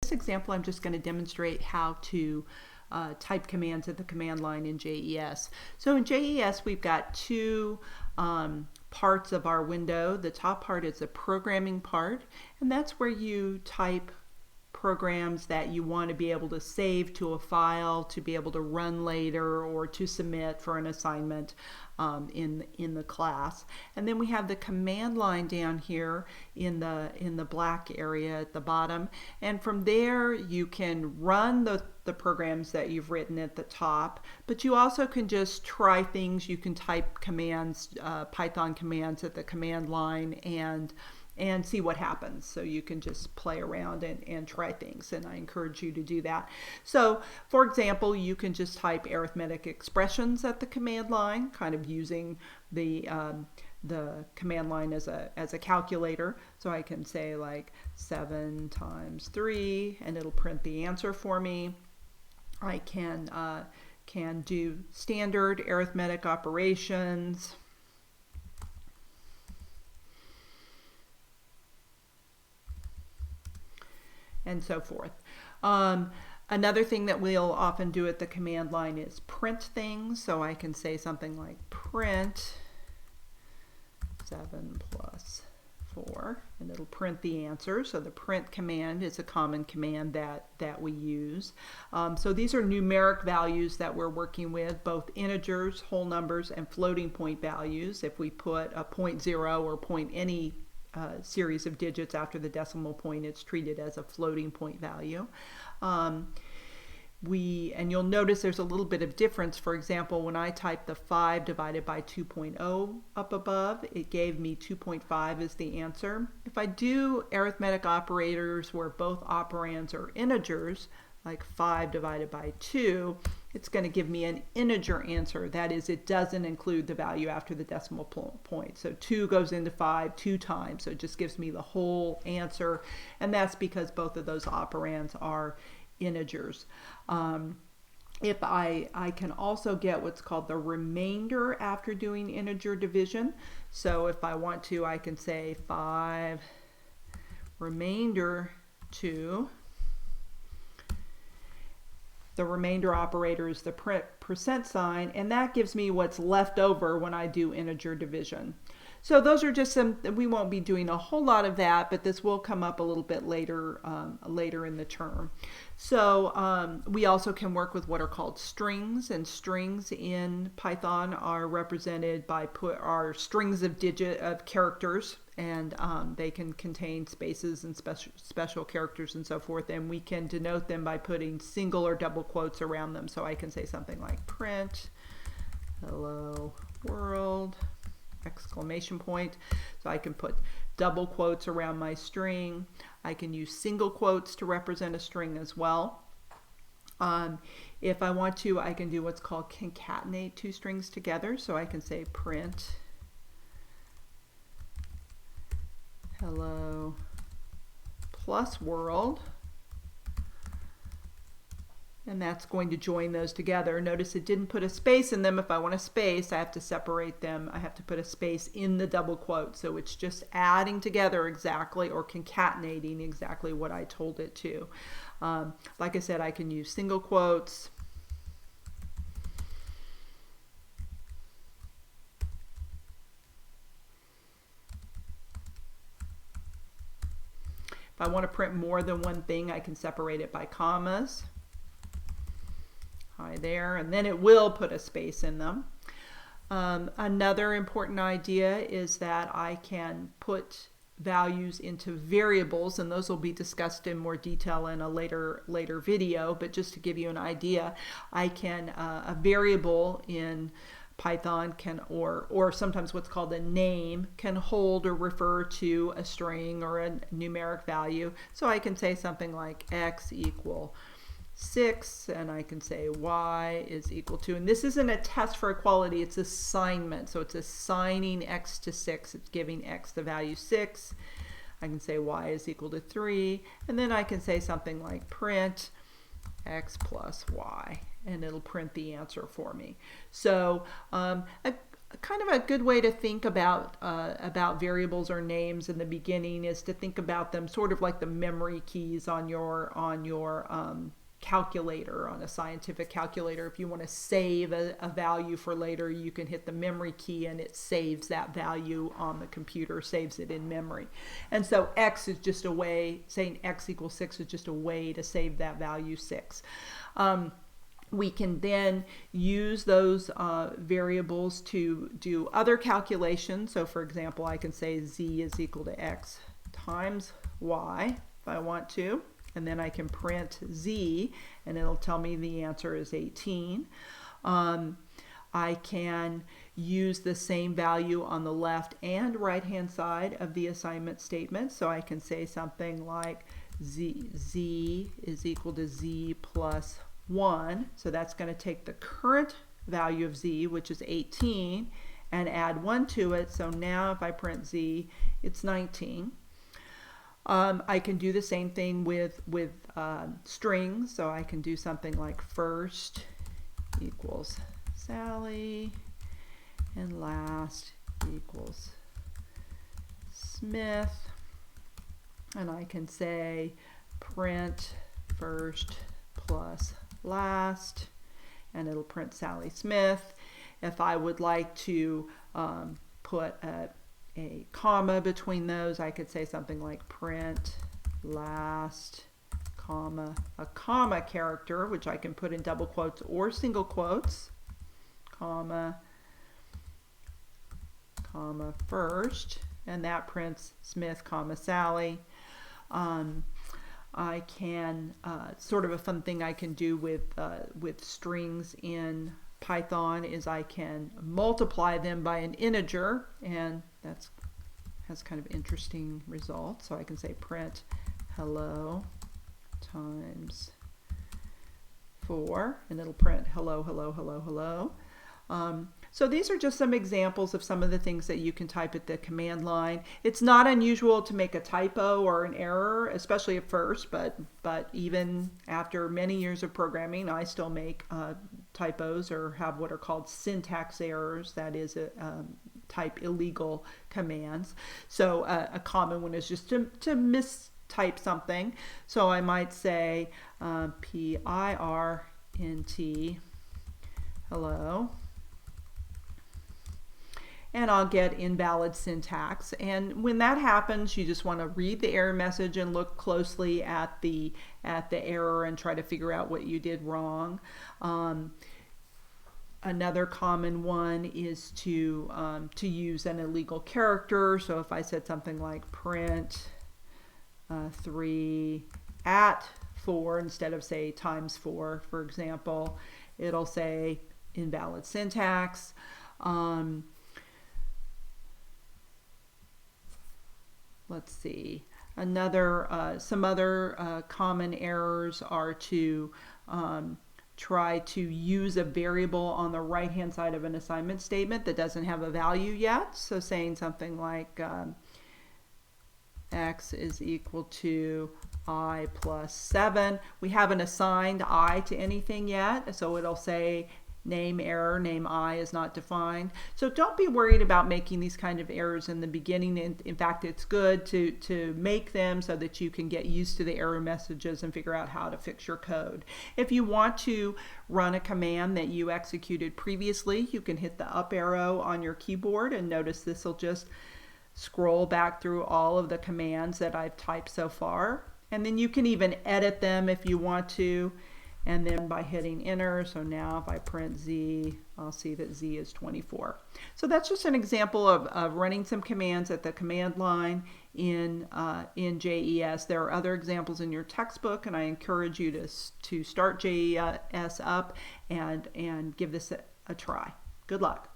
this example, I'm just going to demonstrate how to type commands at the command line in JES. So in JES, we've got two parts of our window. The top part is the programming part, and that's where you type programs that you want to be able to save to a file, to be able to run later, or to submit for an assignment in the class. And then we have the command line down here in the black area at the bottom, and from there you can run the programs that you've written at the top, but you also can just try things. You can type commands, Python commands at the command line and see what happens. So you can just play around and try things, and I encourage you to do that. So for example, you can just type arithmetic expressions at the command line, kind of using the command line as a calculator. So I can say like 7 times 3, and it'll print the answer for me. I can do standard arithmetic operations. And so forth. Another thing that we'll often do at the command line is print things. So I can say something like print 7 plus 4, and it'll print the answer. So the print command is a common command that we use. So these are numeric values that we're working with, both integers, whole numbers, and floating point values. If we put a 0.0 or point any series of digits after the decimal point, it's treated as a floating point value. And you'll notice there's a little bit of difference. For example, when I typed the 5 divided by 2.0 up above, it gave me 2.5 as the answer. If I do arithmetic operators where both operands are integers, like 5 divided by 2, it's going to give me an integer answer. That is, it doesn't include the value after the decimal point. So 2 goes into 5 2 times, so it just gives me the whole answer, and that's because both of those operands are integers. If I can also get what's called the remainder after doing integer division. So if I want to, I can say 5 remainder 2. The remainder operator is the percent sign, and that gives me what's left over when I do integer division. So those are just some, we won't be doing a whole lot of that, but this will come up a little bit later later in the term. So we also can work with what are called strings, and strings in Python are represented by our strings of characters, and they can contain spaces and special characters and so forth, and we can denote them by putting single or double quotes around them. So I can say something like print hello world exclamation point. So I can put double quotes around my string. I can use single quotes to represent a string as well. If I want to, I can do what's called concatenate two strings together. So I can say print hello plus world, and that's going to join those together. Notice it didn't put a space in them. If I want a space, I have to separate them. I have to put a space in the double quote. So it's just adding together exactly, or concatenating exactly what I told it to. Like I said, I can use single quotes. If I want to print more than one thing, I can separate it by commas. Hi there, and then it will put a space in them. Another important idea is that I can put values into variables, and those will be discussed in more detail in a later video, but just to give you an idea, I can a variable in Python can, or sometimes what's called a name, can hold or refer to a string or a numeric value. So I can say something like x equal 6, and I can say y is equal to, and this isn't a test for equality, it's assignment. So it's assigning x to 6, it's giving x the value 6. I can say y is equal to 3, and then I can say something like print x plus y, and it'll print the answer for me. So kind of a good way to think about variables or names in the beginning is to think about them sort of like the memory keys on your calculator, on a scientific calculator. If you want to save a value for later, you can hit the memory key and it saves that value on the computer, saves it in memory. And so x is just a way, saying x equals 6 is just a way to save that value 6. We can then use those variables to do other calculations. So for example, I can say z is equal to x times y if I want to, and then I can print z and it'll tell me the answer is 18. I can use the same value on the left and right hand side of the assignment statement. So I can say something like z is equal to z plus 1. So that's going to take the current value of z, which is 18, and add 1 to it. So now if I print z, it's 19. I can do the same thing with strings. So I can do something like first equals Sally and last equals Smith. And I can say print first plus last, and it'll print Sally Smith. If I would like to put a comma between those, I could say something like print last, comma, a comma character, which I can put in double quotes or single quotes, comma, comma first, and that prints Smith, comma Sally. I can, sort of a fun thing I can do with strings in Python is I can multiply them by an integer, and that has kind of interesting results. So I can say print hello times 4, and it'll print hello, hello, hello, hello. So these are just some examples of some of the things that you can type at the command line. It's not unusual to make a typo or an error, especially at first, but even after many years of programming, I still make typos or have what are called syntax errors, that is, type illegal commands. So a common one is just to mistype something. So I might say PIRNT, hello, and I'll get invalid syntax. And when that happens, you just want to read the error message and look closely at the error and try to figure out what you did wrong. Another common one is to use an illegal character. So if I said something like print 3 at 4 instead of say times 4, for example, it'll say invalid syntax. Let's see. Some other common errors are to try to use a variable on the right hand side of an assignment statement that doesn't have a value yet. So saying something like x is equal to I plus 7. We haven't assigned I to anything yet, so it'll say name error, name I is not defined. So don't be worried about making these kind of errors in the beginning. In fact, it's good to make them so that you can get used to the error messages and figure out how to fix your code. If you want to run a command that you executed previously, you can hit the up arrow on your keyboard, and notice this will just scroll back through all of the commands that I've typed so far. And then you can even edit them if you want to. And then by hitting enter, so now if I print z, I'll see that z is 24. So that's just an example of running some commands at the command line in JES. There are other examples in your textbook, and I encourage you to start JES up and give this a try. Good luck.